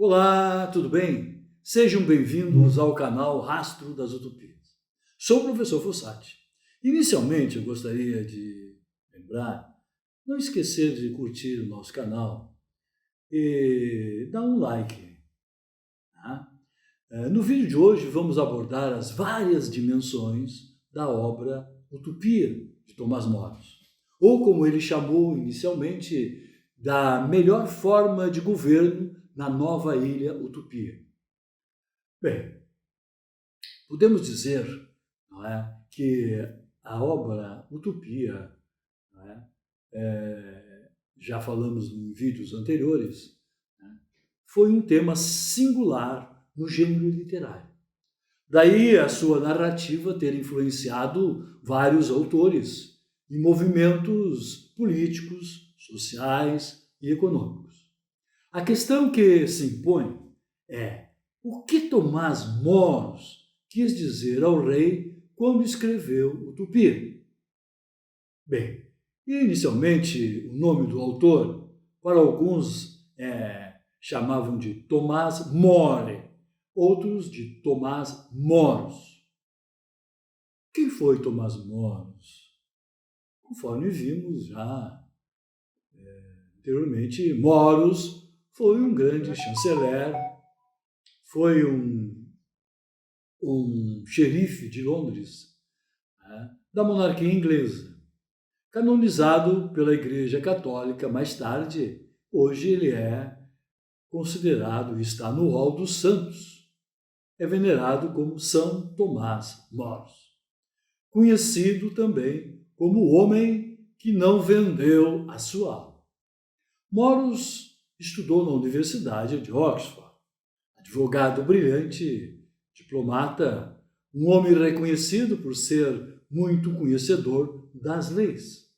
Olá, tudo bem? Sejam bem-vindos ao canal Rastro das Utopias. Sou o professor Fossati. Inicialmente, eu gostaria de lembrar, não esquecer de curtir o nosso canal e dar um like. Tá? No vídeo de hoje, vamos abordar as várias dimensões da obra Utopia, de Tomás Moros, ou como ele chamou inicialmente, da melhor forma de governo na nova ilha Utopia. Bem, podemos dizer, não é, que a obra Utopia, não é, já falamos em vídeos anteriores, né, foi um tema singular no gênero literário. Daí a sua narrativa ter influenciado vários autores e movimentos políticos, sociais e econômicos. A questão que se impõe é: o que Tomás Moros quis dizer ao rei quando escreveu Utopia? Bem, inicialmente o nome do autor, para alguns chamavam de Tomás More, outros de Tomás Moros. Quem foi Tomás Moros? Conforme vimos já anteriormente, Moros foi um grande chanceler, foi um xerife de Londres, né, da monarquia inglesa, canonizado pela Igreja Católica mais tarde. Hoje ele é considerado e está no rol dos santos. É venerado como São Tomás Moros, conhecido também como o homem que não vendeu a sua alma. Moros estudou na Universidade de Oxford, advogado brilhante, diplomata, um homem reconhecido por ser muito conhecedor das leis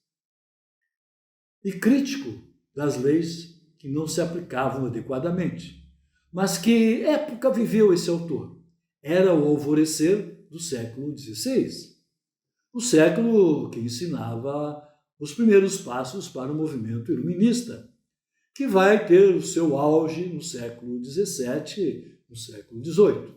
e crítico das leis que não se aplicavam adequadamente. Mas que época viveu esse autor? Era o alvorecer do século XVI, o século que ensinava os primeiros passos para o movimento iluminista, que vai ter o seu auge no século XVII, no século XVIII.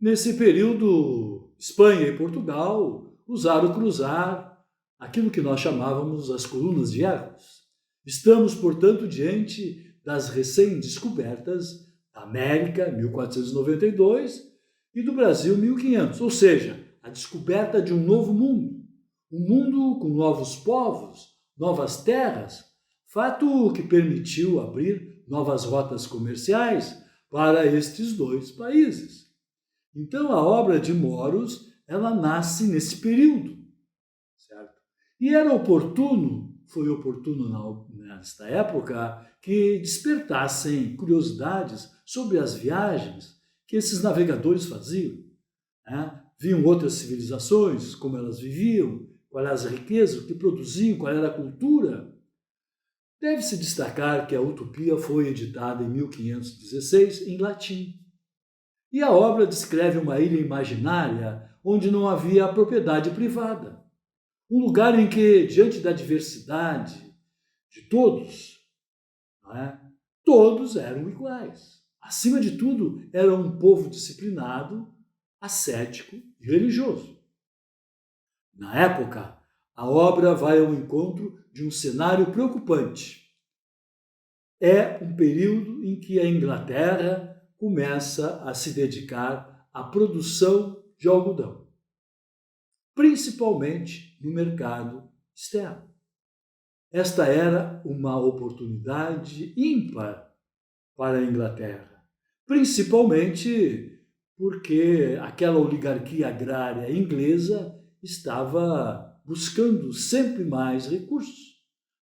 Nesse período, Espanha e Portugal usaram cruzar aquilo que nós chamávamos as colunas de Hércules. Estamos, portanto, diante das recém-descobertas da América, 1492, e do Brasil, 1500, ou seja, a descoberta de um novo mundo, um mundo com novos povos, novas terras, fato que permitiu abrir novas rotas comerciais para estes dois países. Então, a obra de Moros, ela nasce nesse período, certo? E era oportuno, foi oportuno nesta época, que despertassem curiosidades sobre as viagens que esses navegadores faziam, né? Viam outras civilizações, como elas viviam, quais eram as riquezas, o que produziam, qual era a cultura. Deve-se destacar que a Utopia foi editada em 1516 em latim. E a obra descreve uma ilha imaginária onde não havia propriedade privada. Um lugar em que, diante da diversidade de todos, não é, todos eram iguais. Acima de tudo, era um povo disciplinado, ascético e religioso. Na época, a obra vai ao encontro de um cenário preocupante. É um período em que a Inglaterra começa a se dedicar à produção de algodão, principalmente no mercado externo. Esta era uma oportunidade ímpar para a Inglaterra, principalmente porque aquela oligarquia agrária inglesa estava buscando sempre mais recursos,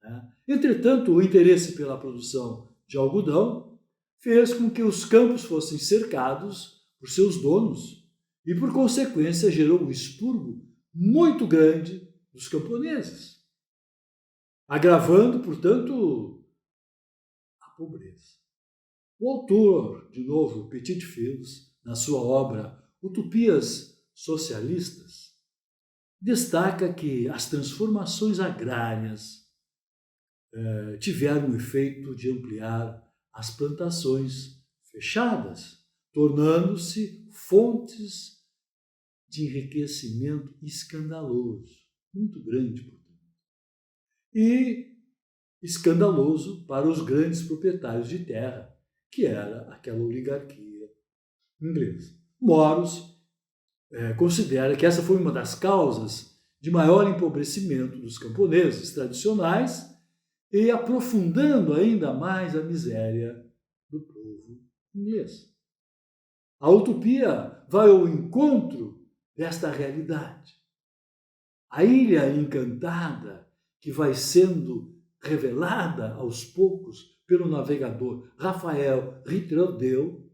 né? Entretanto, o interesse pela produção de algodão fez com que os campos fossem cercados por seus donos e, por consequência, gerou um expurgo muito grande dos camponeses, agravando, portanto, a pobreza. O autor, de novo, Petit Fils, na sua obra Utopias Socialistas, destaca que as transformações agrárias tiveram o efeito de ampliar as plantações fechadas, tornando-se fontes de enriquecimento escandaloso, muito grande, portanto. E escandaloso para os grandes proprietários de terra, que era aquela oligarquia inglesa. Moros considera que essa foi uma das causas de maior empobrecimento dos camponeses tradicionais e aprofundando ainda mais a miséria do povo inglês. A utopia vai ao encontro desta realidade. A ilha encantada que vai sendo revelada aos poucos pelo navegador Rafael Ritrodeu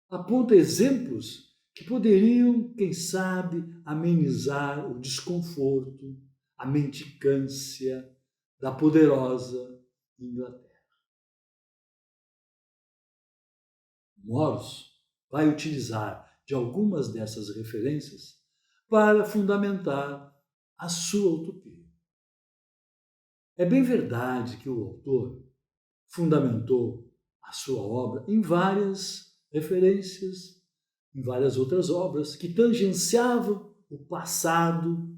aponta exemplos que poderiam, quem sabe, amenizar o desconforto, a mendicância da poderosa Inglaterra. Moros vai utilizar de algumas dessas referências para fundamentar a sua utopia. É bem verdade que o autor fundamentou a sua obra em várias referências, em várias outras obras que tangenciavam o passado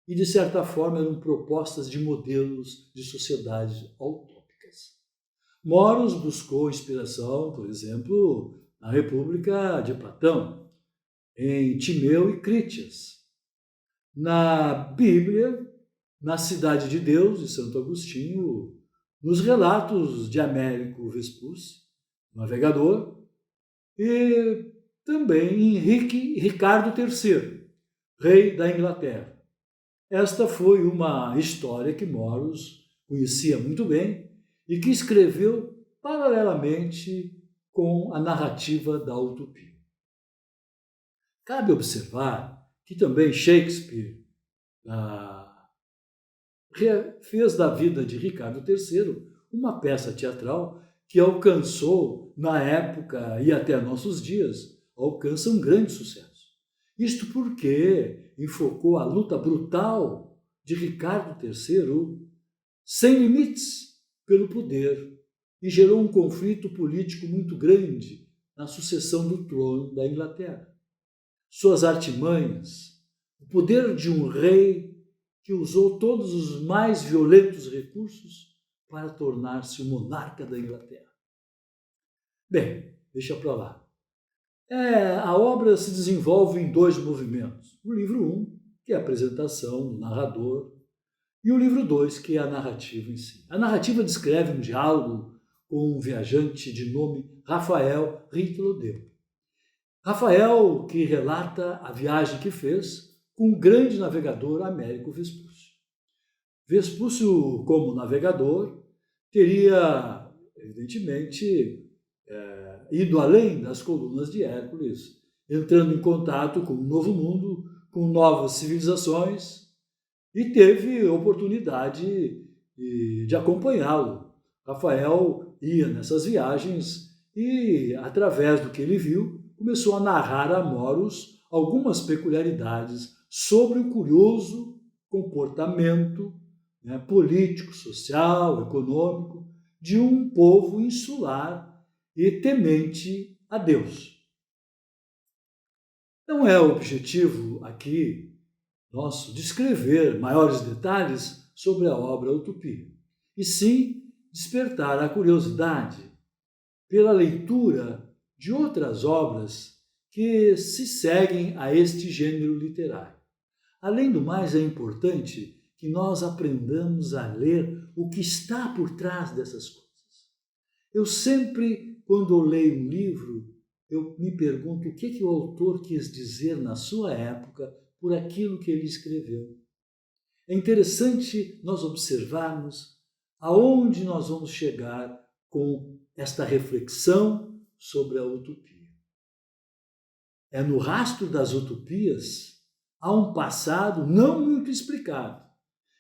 e, de certa forma, eram propostas de modelos de sociedades utópicas. Moros buscou inspiração, por exemplo, na República de Platão, em Timeu e Critias, na Bíblia, na Cidade de Deus, de Santo Agostinho, nos relatos de Américo Vespucci, navegador, e também em Ricardo III, rei da Inglaterra. Esta foi uma história que Moros conhecia muito bem e que escreveu paralelamente com a narrativa da utopia. Cabe observar que também Shakespeare fez da vida de Ricardo III uma peça teatral que alcançou, na época e até nossos dias, alcança um grande sucesso. Isto porque enfocou a luta brutal de Ricardo III, sem limites, pelo poder, e gerou um conflito político muito grande na sucessão do trono da Inglaterra. Suas artimanhas, o poder de um rei que usou todos os mais violentos recursos para tornar-se o monarca da Inglaterra. Bem, deixa para lá. A obra se desenvolve em dois movimentos. O livro 1, que é a apresentação do narrador, e o livro 2, que é a narrativa em si. A narrativa descreve um diálogo com um viajante de nome Rafael Ritrodeu. Rafael, que relata a viagem que fez com o grande navegador Américo Vespucci. Vespucci, como navegador, teria, evidentemente, ido além das colunas de Hércules, entrando em contato com um novo mundo, com novas civilizações, e teve oportunidade de acompanhá-lo. Rafael ia nessas viagens e, através do que ele viu, começou a narrar a Moros algumas peculiaridades sobre o curioso comportamento político, social, econômico de um povo insular e temente a Deus. Não é o objetivo aqui nosso descrever maiores detalhes sobre a obra Utopia, e sim despertar a curiosidade pela leitura de outras obras que se seguem a este gênero literário. Além do mais, é importante que nós aprendamos a ler o que está por trás dessas coisas. Eu sempre, quando eu leio um livro, eu me pergunto o que o autor quis dizer na sua época por aquilo que ele escreveu. É interessante nós observarmos aonde nós vamos chegar com esta reflexão sobre a utopia. É no rastro das utopias há um passado não muito explicado,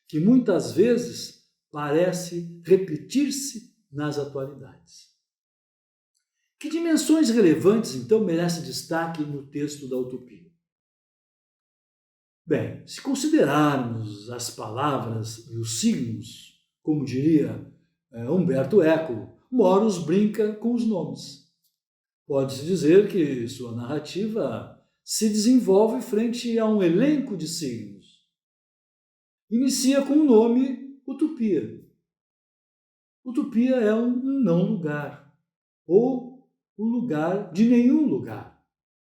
que muitas vezes parece repetir-se nas atualidades. Que dimensões relevantes, então, merecem destaque no texto da utopia? Bem, se considerarmos as palavras e os signos, como diria Humberto Eco, Moros brinca com os nomes. Pode-se dizer que sua narrativa se desenvolve frente a um elenco de signos. Inicia com o nome Utopia. Utopia é um não lugar, ou o lugar de nenhum lugar.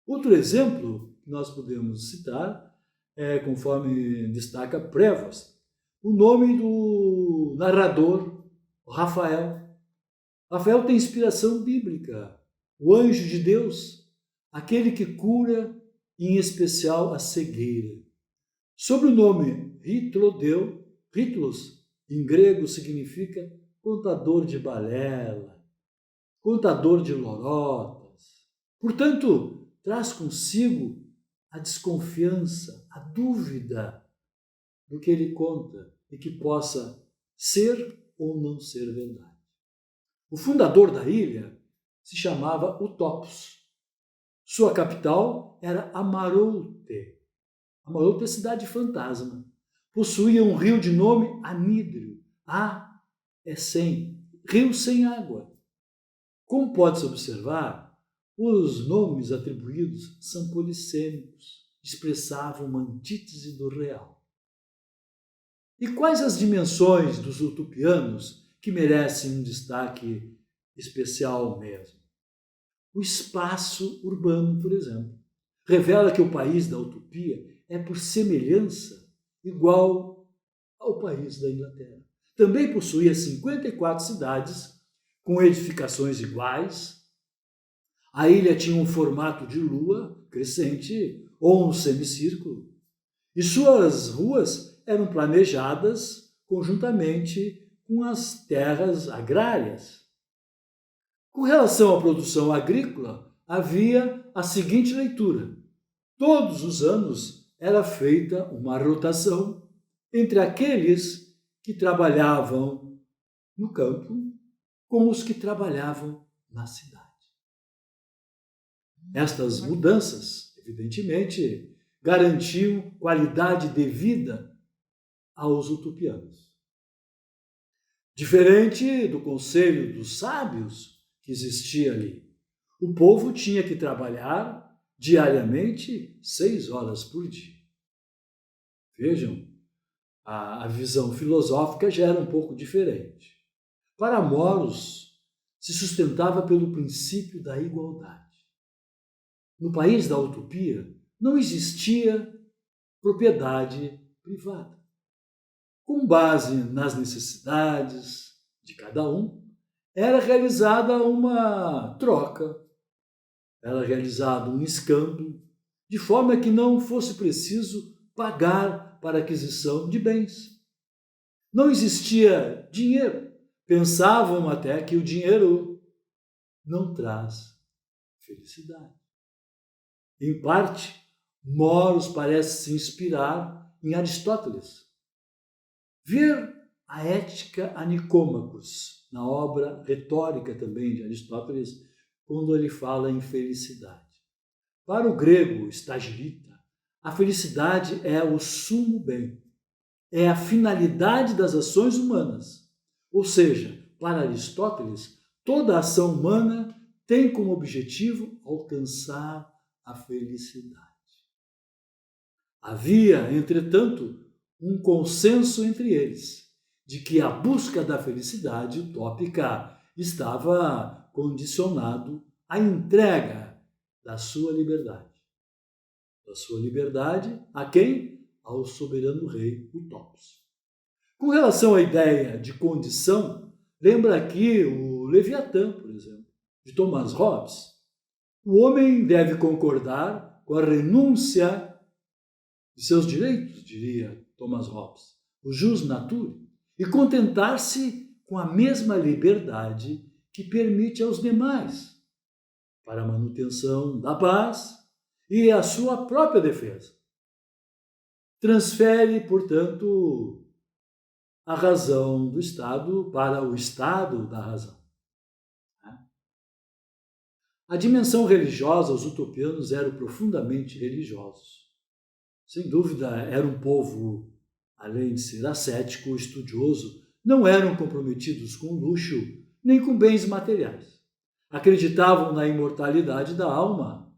Outro exemplo que nós podemos citar é, conforme destaca Prevost, o nome do narrador, Rafael. Rafael tem inspiração bíblica, o anjo de Deus, aquele que cura, em especial, a cegueira. Sobre o nome Ritlos, em grego significa contador de balela, contador de lorotas. Portanto, traz consigo a desconfiança, a dúvida do que ele conta e que possa ser ou não ser verdade. O fundador da ilha se chamava Utopos. Sua capital era Amaroulte. Amaroulte é cidade fantasma. Possuía um rio de nome Anídrio. A é sem, rio sem água. Como pode-se observar, os nomes atribuídos são polissêmicos, expressavam uma antítese do real. E quais as dimensões dos utopianos que merecem um destaque especial mesmo? O espaço urbano, por exemplo, revela que o país da utopia é, por semelhança, igual ao país da Inglaterra. Também possuía 54 cidades com edificações iguais. A ilha tinha um formato de lua crescente ou um semicírculo, e suas ruas eram planejadas conjuntamente com as terras agrárias. Com relação à produção agrícola, havia a seguinte leitura: todos os anos era feita uma rotação entre aqueles que trabalhavam no campo com os que trabalhavam na cidade. Estas mudanças, evidentemente, garantiam qualidade de vida aos utopianos. Diferente do conselho dos sábios que existia ali, o povo tinha que trabalhar diariamente 6 horas por dia. Vejam, a visão filosófica já era um pouco diferente. Para Moros, se sustentava pelo princípio da igualdade. No país da utopia, não existia propriedade privada. Com base nas necessidades de cada um, era realizada uma troca, era realizado um escambo, de forma que não fosse preciso pagar para a aquisição de bens. Não existia dinheiro. Pensavam até que o dinheiro não traz felicidade. Em parte, Moros parece se inspirar em Aristóteles. Ver a Ética a Nicômacos, na obra retórica também de Aristóteles, quando ele fala em felicidade. Para o grego estagirita, a felicidade é o sumo bem, é a finalidade das ações humanas. Ou seja, para Aristóteles, toda ação humana tem como objetivo alcançar a felicidade. Havia, entretanto, um consenso entre eles de que a busca da felicidade utópica estava condicionado à entrega da sua liberdade. Da sua liberdade a quem? Ao soberano rei Utopos. Com relação à ideia de condição, lembra aqui o Leviatã, por exemplo, de Thomas Hobbes. O homem deve concordar com a renúncia de seus direitos, diria Thomas Hobbes, o jus naturae, e contentar-se com a mesma liberdade que permite aos demais, para a manutenção da paz e a sua própria defesa. Transfere, portanto, a razão do Estado para o Estado da razão. A dimensão religiosa, os utopianos eram profundamente religiosos. Sem dúvida, era um povo, além de ser ascético, estudioso, não eram comprometidos com luxo nem com bens materiais. Acreditavam na imortalidade da alma,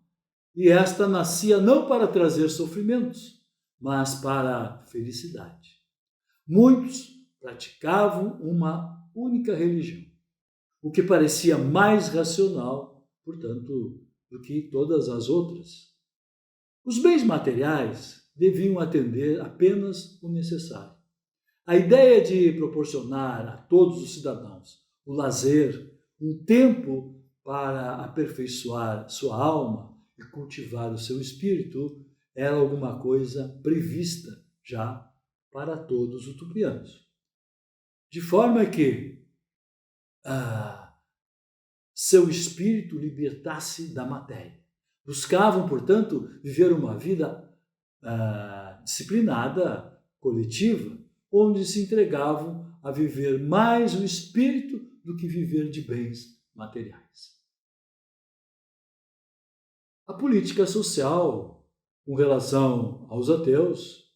e esta nascia não para trazer sofrimentos, mas para a felicidade. Muitos praticavam uma única religião, o que parecia mais racional, portanto, do que todas as outras. Os bens materiais deviam atender apenas o necessário. A ideia de proporcionar a todos os cidadãos o lazer, um tempo para aperfeiçoar sua alma e cultivar o seu espírito, era alguma coisa prevista já para todos os utopianos. De forma que seu espírito libertasse da matéria. Buscavam, portanto, viver uma vida disciplinada, coletiva, onde se entregavam a viver mais o espírito do que viver de bens materiais. A política social, com relação aos ateus,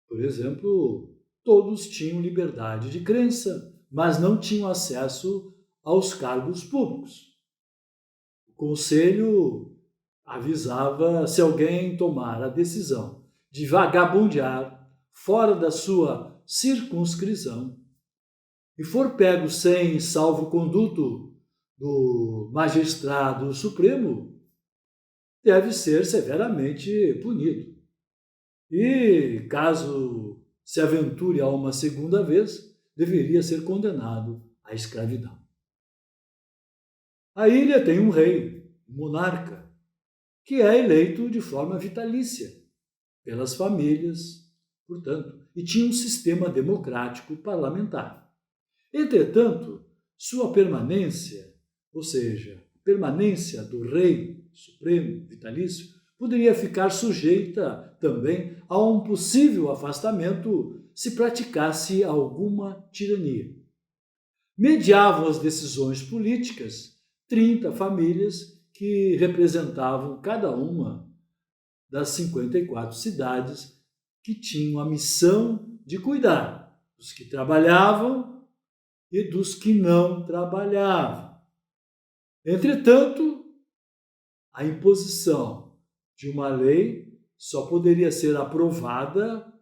por exemplo, todos tinham liberdade de crença, mas não tinham acesso aos cargos públicos. O conselho avisava se alguém tomar a decisão de vagabundear fora da sua circunscrição e for pego sem salvo-conduto do magistrado supremo, deve ser severamente punido. E, caso se aventure a uma segunda vez, deveria ser condenado à escravidão. A ilha tem um rei, um monarca, que é eleito de forma vitalícia pelas famílias, portanto, e tinha um sistema democrático parlamentar. Entretanto, sua permanência, ou seja, a permanência do rei supremo vitalício, poderia ficar sujeita também a um possível afastamento se praticasse alguma tirania. Mediavam as decisões políticas 30 famílias que representavam cada uma das 54 cidades que tinham a missão de cuidar dos que trabalhavam e dos que não trabalhavam. Entretanto, a imposição de uma lei só poderia ser aprovada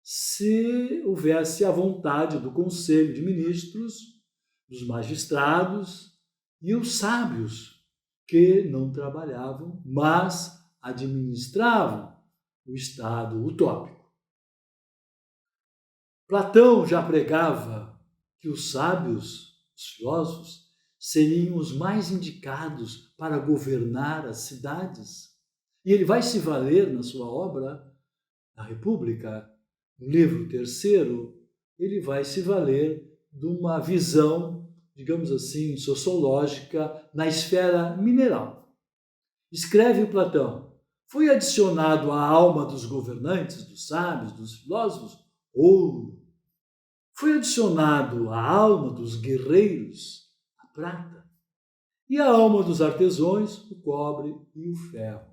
se houvesse a vontade do Conselho de Ministros, dos magistrados e os sábios que não trabalhavam, mas administravam o Estado utópico. Platão já pregava que os sábios, os filósofos, seriam os mais indicados para governar as cidades. E ele vai se valer na sua obra, A República, no livro terceiro, ele vai se valer de uma visão, digamos assim, sociológica na esfera mineral. Escreve Platão: foi adicionado à alma dos governantes, dos sábios, dos filósofos, ouro. Foi adicionado à alma dos guerreiros, a prata. E à alma dos artesãos, o cobre e o ferro.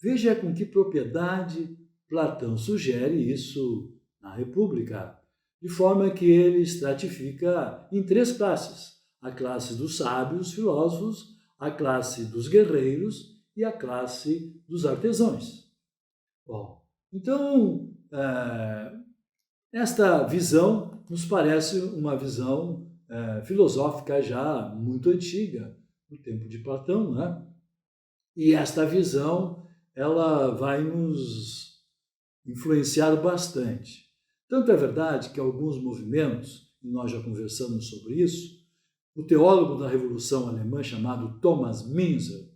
Veja com que propriedade Platão sugere isso na República, de forma que ele estratifica em 3 classes: a classe dos sábios, filósofos, a classe dos guerreiros e a classe dos artesãos. Bom, então, esta visão nos parece uma visão filosófica já muito antiga, no tempo de Platão, né? E esta visão, ela vai nos influenciar bastante. Tanto é verdade que alguns movimentos, e nós já conversamos sobre isso, o teólogo da Revolução Alemã chamado Thomas Müntzer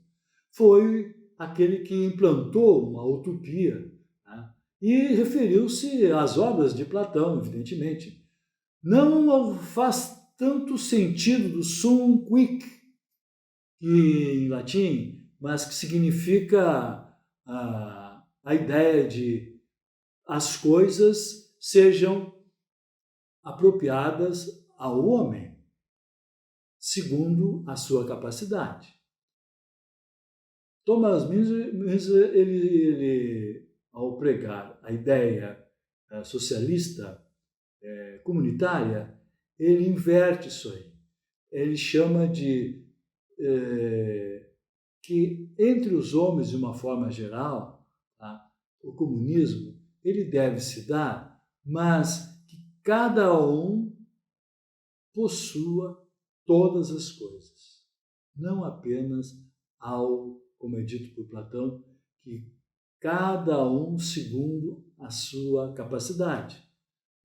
foi aquele que implantou uma utopia, né? E referiu-se às obras de Platão, evidentemente. Não faz tanto sentido do sum quic, que em latim, mas que significa a ideia de as coisas sejam apropriadas ao homem, segundo a sua capacidade. Thomas Müntzer, ele, ao pregar a ideia socialista, comunitária, ele inverte isso aí. Ele chama de que entre os homens, de uma forma geral, tá, o comunismo ele deve se dar, mas que cada um possua todas as coisas, não apenas como é dito por Platão, que cada um segundo a sua capacidade.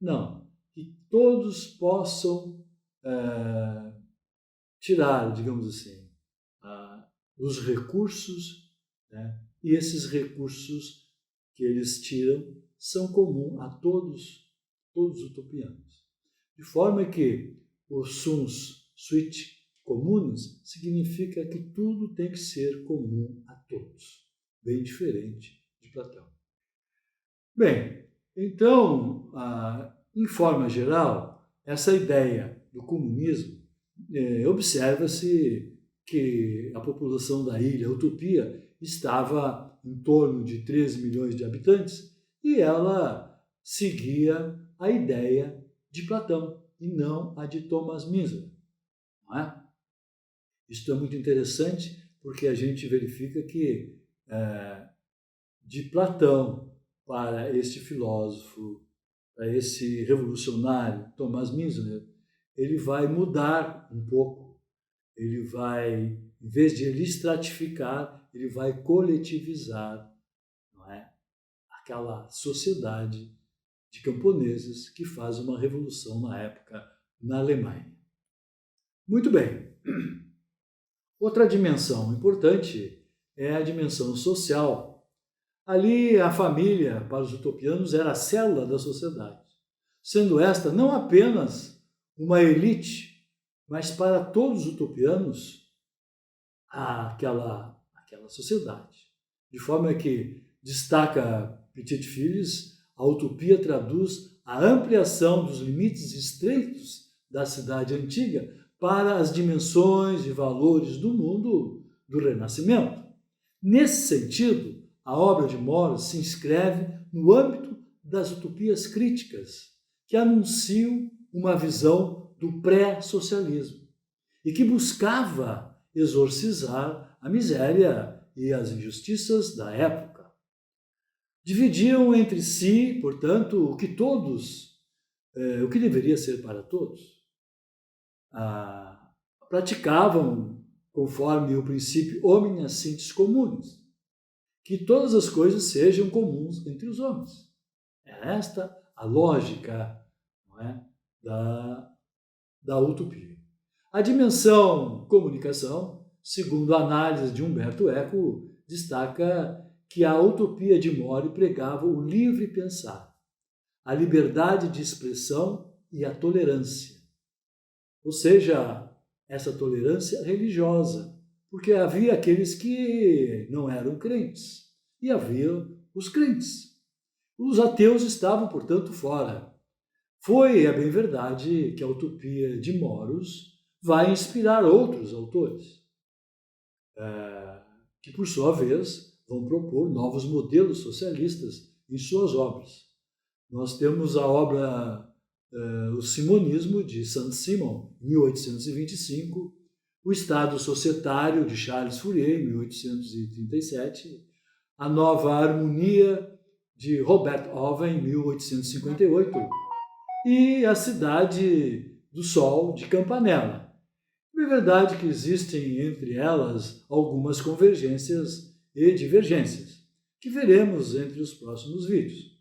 Não, que todos possam tirar, digamos assim, os recursos, né? E esses recursos que eles tiram são comuns a todos os utopianos. De forma que o Sunt Suit Communis significa que tudo tem que ser comum a todos, bem diferente de Platão. Bem, então, em forma geral, essa ideia do comunismo, observa-se que a população da ilha Utopia estava em torno de 13 milhões de habitantes e ela seguia a ideia de Platão e não a de Thomas Miser. Não é? Isto é muito interessante porque a gente verifica que de Platão para este filósofo, para esse revolucionário Thomas Miser, ele vai mudar um pouco. Ele vai, em vez de ele estratificar, ele vai coletivizar, não é? Aquela sociedade de camponeses que faz uma revolução na época na Alemanha. Muito bem. Outra dimensão importante é a dimensão social. Ali a família, para os utopianos, era a célula da sociedade, sendo esta não apenas uma elite, mas para todos os utopianos, aquela sociedade. De forma que, destaca Petit-Phillies, a utopia traduz a ampliação dos limites estreitos da cidade antiga para as dimensões e valores do mundo do Renascimento. Nesse sentido, a obra de Moros se inscreve no âmbito das utopias críticas, que anunciam uma visão do pré-socialismo e que buscava exorcizar a miséria e as injustiças da época. Dividiam entre si, portanto, o que deveria ser para todos. Praticavam conforme o princípio omnia sintis communis, que todas as coisas sejam comuns entre os homens. É esta a lógica, não é, da utopia. A dimensão comunicação, segundo a análise de Humberto Eco, destaca que a utopia de Mori pregava o livre pensar, a liberdade de expressão e a tolerância. Ou seja, essa tolerância religiosa, porque havia aqueles que não eram crentes e havia os crentes. Os ateus estavam, portanto, fora. Foi, é bem verdade, que a utopia de Moros vai inspirar outros autores, que, por sua vez, vão propor novos modelos socialistas em suas obras. Nós temos a obra O Simonismo, de Saint-Simon, 1825, O Estado Societário, de Charles Fourier, 1837, A Nova Harmonia, de Robert Owen, 1858, e A Cidade do Sol, de Campanella. É verdade que existem entre elas algumas convergências e divergências, que veremos entre os próximos vídeos.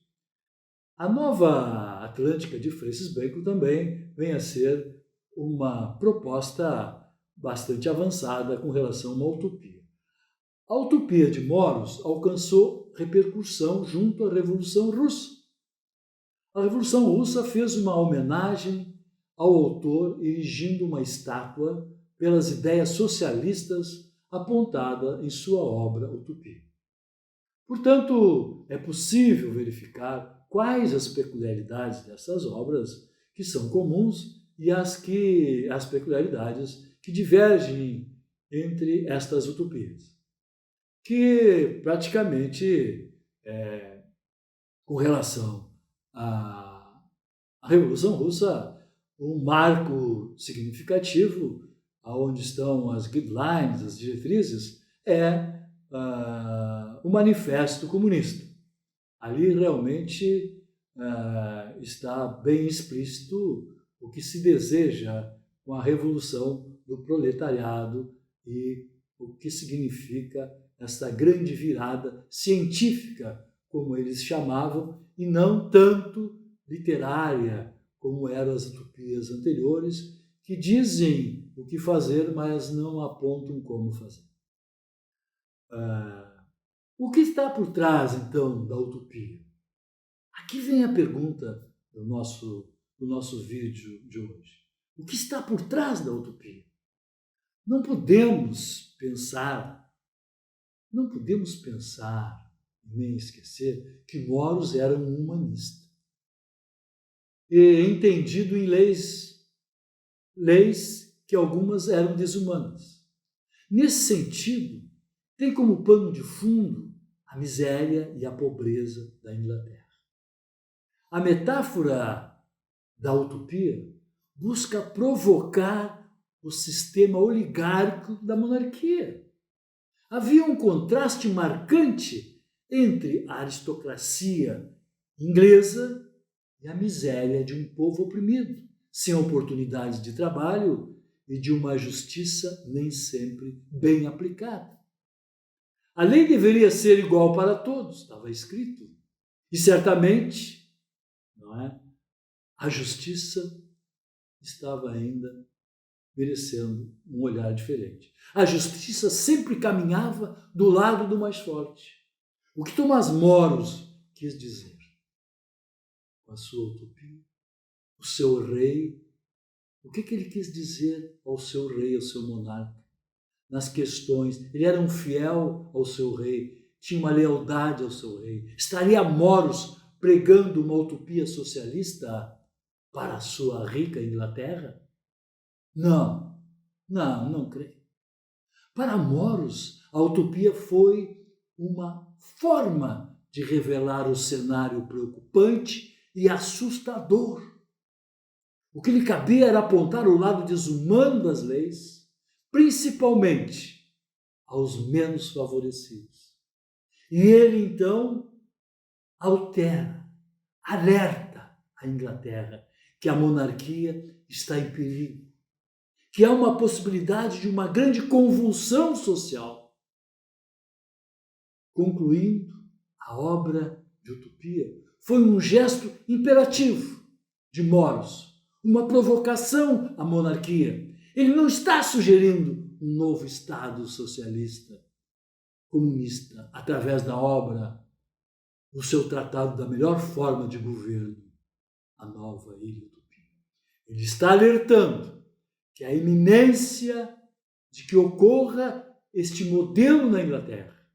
A Nova Atlântica de Francis Bacon também vem a ser uma proposta bastante avançada com relação a uma utopia. A utopia de Moros alcançou repercussão junto à Revolução Russa. A Revolução Russa fez uma homenagem ao autor erigindo uma estátua pelas ideias socialistas apontada em sua obra Utopia. Portanto, é possível verificar quais as peculiaridades dessas obras que são comuns e as peculiaridades que divergem entre estas utopias. Que praticamente, com relação à Revolução Russa, um marco significativo onde estão as guidelines, as diretrizes, é o Manifesto Comunista. Ali realmente está bem explícito o que se deseja com a revolução do proletariado e o que significa essa grande virada científica, como eles chamavam, e não tanto literária, como eram as utopias anteriores, que dizem o que fazer, mas não apontam como fazer. O que está por trás, então, da utopia? Aqui vem a pergunta do nosso vídeo de hoje. O que está por trás da utopia? Não podemos pensar nem esquecer que Moros era um humanista. E entendido em leis que algumas eram desumanas. Nesse sentido, tem como pano de fundo a miséria e a pobreza da Inglaterra. A metáfora da utopia busca provocar o sistema oligárquico da monarquia. Havia um contraste marcante entre a aristocracia inglesa e a miséria de um povo oprimido, sem oportunidades de trabalho e de uma justiça nem sempre bem aplicada. A lei deveria ser igual para todos, estava escrito. E certamente, não é? A justiça estava ainda merecendo um olhar diferente. A justiça sempre caminhava do lado do mais forte. O que Tomás Moros quis dizer com a sua utopia? O seu rei, o que ele quis dizer ao seu rei, ao seu monarca? Nas questões, ele era um fiel ao seu rei, tinha uma lealdade ao seu rei. Estaria Moros pregando uma utopia socialista para a sua rica Inglaterra? Não creio. Para Moros, a utopia foi uma forma de revelar o cenário preocupante e assustador. O que lhe cabia era apontar o lado desumano das leis, principalmente aos menos favorecidos. E ele, então, alerta a Inglaterra que a monarquia está em perigo, que há uma possibilidade de uma grande convulsão social. Concluindo, a obra de utopia foi um gesto imperativo de Moros, uma provocação à monarquia. Ele não está sugerindo um novo Estado socialista, comunista, através da obra, do seu tratado da melhor forma de governo, a nova Ilha Utopia. Ele está alertando que a iminência de que ocorra este modelo na Inglaterra,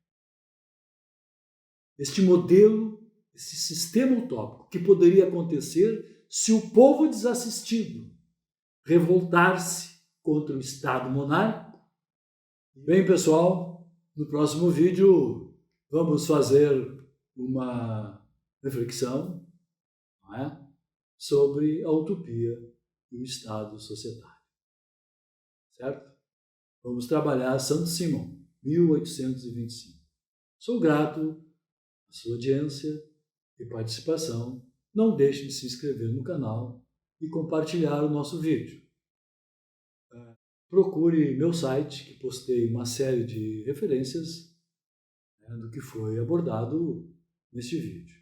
este modelo, esse sistema utópico, que poderia acontecer se o povo desassistido revoltar-se contra o Estado monárquico. Bem, pessoal, no próximo vídeo vamos fazer uma reflexão, não é? Sobre a utopia e o Estado societário. Certo? Vamos trabalhar Santo Simão, 1825. Sou grato à sua audiência e participação. Não deixe de se inscrever no canal e compartilhar o nosso vídeo. Procure meu site, que postei uma série de referências do que foi abordado neste vídeo.